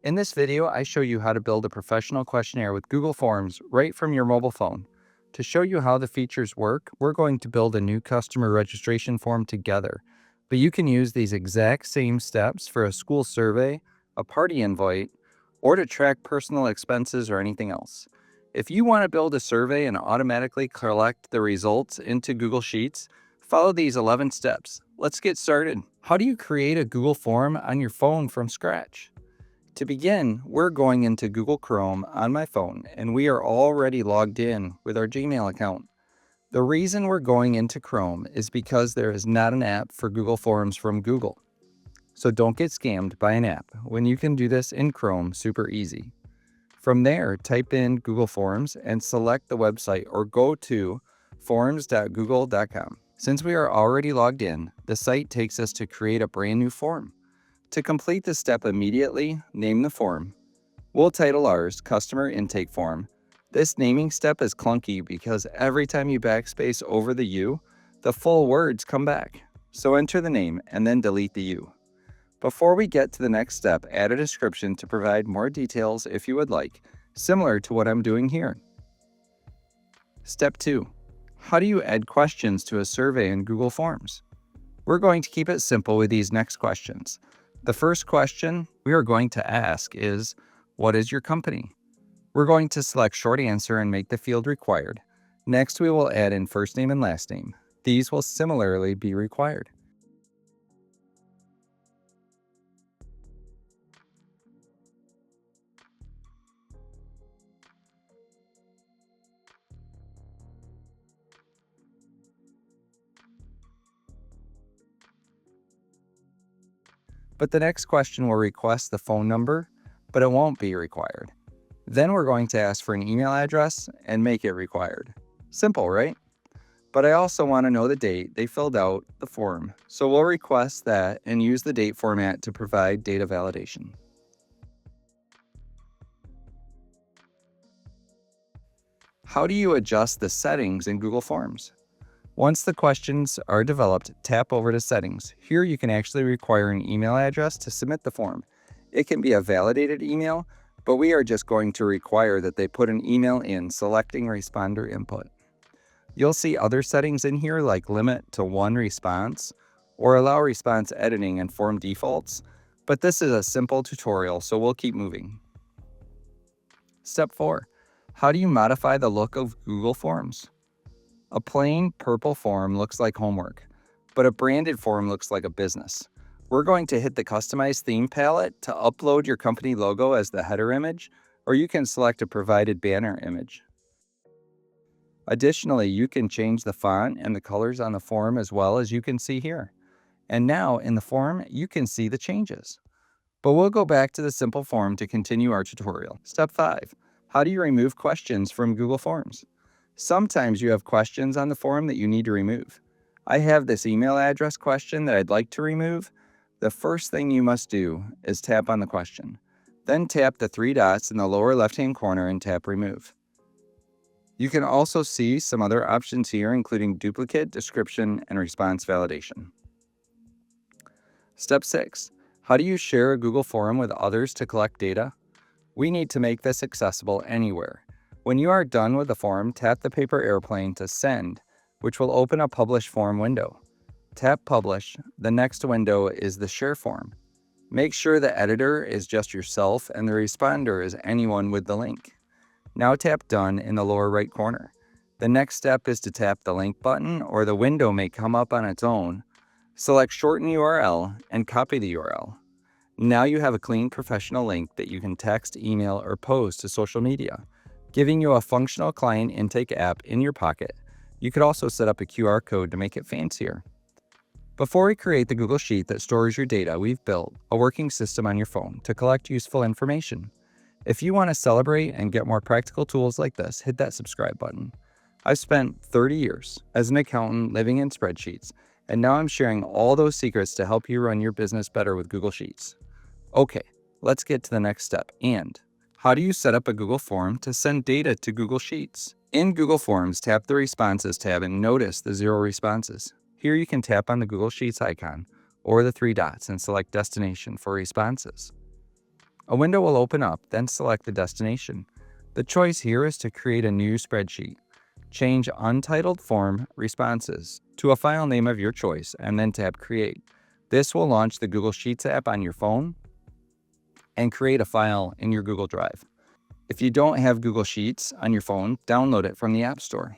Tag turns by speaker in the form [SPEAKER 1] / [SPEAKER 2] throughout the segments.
[SPEAKER 1] In this video, I show you how to build a professional questionnaire with Google Forms right from your mobile phone. To show you how the features work, we're going to build a new customer registration form together. But you can use these exact same steps for a school survey, a party invite, or to track personal expenses or anything else. If you want to build a survey and automatically collect the results into Google Sheets, follow these 11 steps. Let's get started. How do you create a Google form on your phone from scratch? To begin, we're going into Google Chrome on my phone, and we are already logged in with our Gmail account. The reason we're going into Chrome is because there is not an app for Google Forms from Google. So don't get scammed by an app when you can do this in Chrome super easy. From there, type in Google Forms and select the website or go to forms.google.com. Since we are already logged in, the site takes us to create a brand new form. To complete this step immediately, name the form. We'll title ours Customer Intake Form. This naming step is clunky because every time you backspace over the U, the full words come back. So enter the name and then delete the U. Before we get to the next step, add a description to provide more details if you would like, similar to what I'm doing here. Step 2. How do you add questions to a survey in Google Forms? We're going to keep it simple with these next questions. The first question we are going to ask is, what is your company? We're going to select short answer and make the field required. Next, we will add in first name and last name. These will similarly be required. But the next question will request the phone number, but it won't be required. Then we're going to ask for an email address and make it required. Simple, right? But I also want to know the date they filled out the form, so we'll request that and use the date format to provide data validation. How do you adjust the settings in Google Forms? Once the questions are developed, tap over to Settings. Here you can actually require an email address to submit the form. It can be a validated email, but we are just going to require that they put an email in selecting responder input. You'll see other settings in here like limit to 1 response or allow response editing and form defaults, but this is a simple tutorial, so we'll keep moving. Step 4. How do you modify the look of Google Forms? A plain purple form looks like homework, but a branded form looks like a business. We're going to hit the Customize Theme palette to upload your company logo as the header image, or you can select a provided banner image. Additionally, you can change the font and the colors on the form as well, as you can see here. And now in the form, you can see the changes. But we'll go back to the simple form to continue our tutorial. Step 5. How do you remove questions from Google Forms? Sometimes you have questions on the form that you need to remove. I have this email address question that I'd like to remove. The first thing you must do is tap on the question. Then tap the 3 dots in the lower left-hand corner and tap Remove. You can also see some other options here, including duplicate, description, and response validation. Step 6. How do you share a Google form with others to collect data? We need to make this accessible anywhere. When you are done with the form, tap the paper airplane to send, which will open a Publish Form window. Tap Publish. The next window is the Share form. Make sure the editor is just yourself and the responder is anyone with the link. Now tap Done in the lower right corner. The next step is to tap the link button, or the window may come up on its own. Select Shorten URL and copy the URL. Now you have a clean professional link that you can text, email, or post to social media, giving you a functional client intake app in your pocket. You could also set up a QR code to make it fancier. Before we create the Google Sheet that stores your data, we've built a working system on your phone to collect useful information. If you want to celebrate and get more practical tools like this, hit that subscribe button. I've spent 30 years as an accountant living in spreadsheets, and now I'm sharing all those secrets to help you run your business better with Google Sheets. Okay, let's get to the next step. And how do you set up a Google form to send data to Google Sheets? In Google Forms, tap the Responses tab and notice the 0 responses. Here you can tap on the Google Sheets icon or the 3 dots and select Destination for responses. A window will open up, then select the destination. The choice here is to create a new spreadsheet. Change Untitled Form Responses to a file name of your choice and then tap Create. This will launch the Google Sheets app on your phone and create a file in your Google Drive. If you don't have Google Sheets on your phone, download it from the App Store.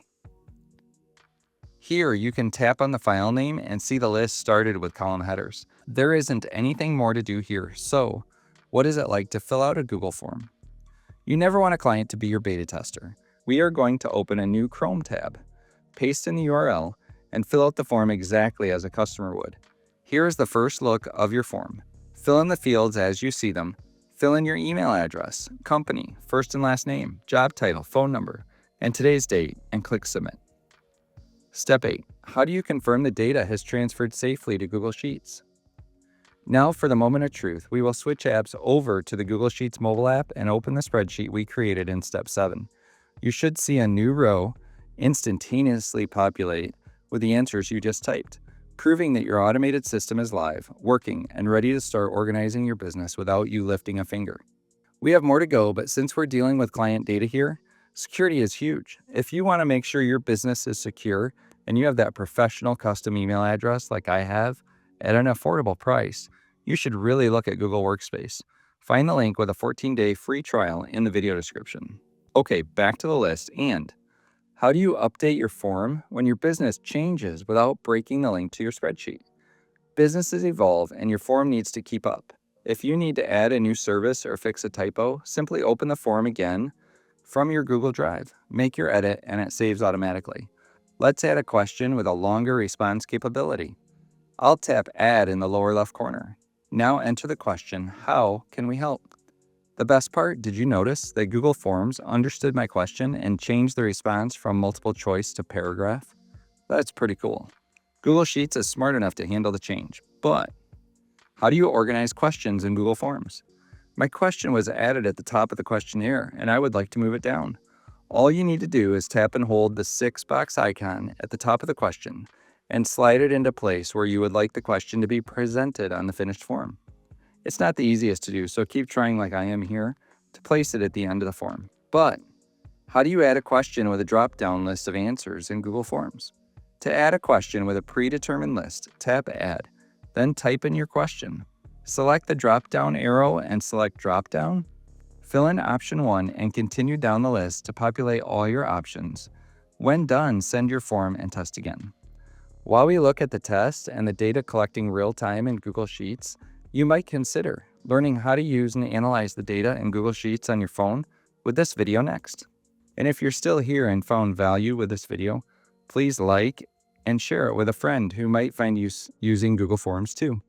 [SPEAKER 1] Here, you can tap on the file name and see the list started with column headers. There isn't anything more to do here, so what is it like to fill out a Google form? You never want a client to be your beta tester. We are going to open a new Chrome tab, paste in the URL, and fill out the form exactly as a customer would. Here is the first look of your form. Fill in the fields as you see them. Fill in your email address, company, first and last name, job title, phone number, and today's date, and click Submit. Step 8. How do you confirm the data has transferred safely to Google Sheets? Now for the moment of truth, we will switch apps over to the Google Sheets mobile app and open the spreadsheet we created in Step 7. You should see a new row instantaneously populate with the answers you just typed, proving that your automated system is live, working, and ready to start organizing your business without you lifting a finger. We have more to go, but since we're dealing with client data here, security is huge. If you want to make sure your business is secure and you have that professional custom email address like I have at an affordable price, you should really look at Google Workspace. Find the link with a 14-day free trial in the video description. Okay, back to the list. And how do you update your form when your business changes without breaking the link to your spreadsheet? Businesses evolve and your form needs to keep up. If you need to add a new service or fix a typo, simply open the form again from your Google Drive. Make your edit and it saves automatically. Let's add a question with a longer response capability. I'll tap Add in the lower left corner. Now enter the question, how can we help? The best part, did you notice that Google Forms understood my question and changed the response from multiple choice to paragraph? That's pretty cool. Google Sheets is smart enough to handle the change, but how do you organize questions in Google Forms? My question was added at the top of the questionnaire, and I would like to move it down. All you need to do is tap and hold the 6-box icon at the top of the question and slide it into place where you would like the question to be presented on the finished form. It's not the easiest to do, so keep trying like I am here to place it at the end of the form. But how do you add a question with a drop-down list of answers in Google Forms? To add a question with a predetermined list, tap Add, then type in your question. Select the drop-down arrow and select Drop-down. Fill in option 1 and continue down the list to populate all your options. When done, send your form and test again. While we look at the test and the data collecting real-time in Google Sheets, you might consider learning how to use and analyze the data in Google Sheets on your phone with this video next. And if you're still here and found value with this video, please like and share it with a friend who might find use using Google Forms too.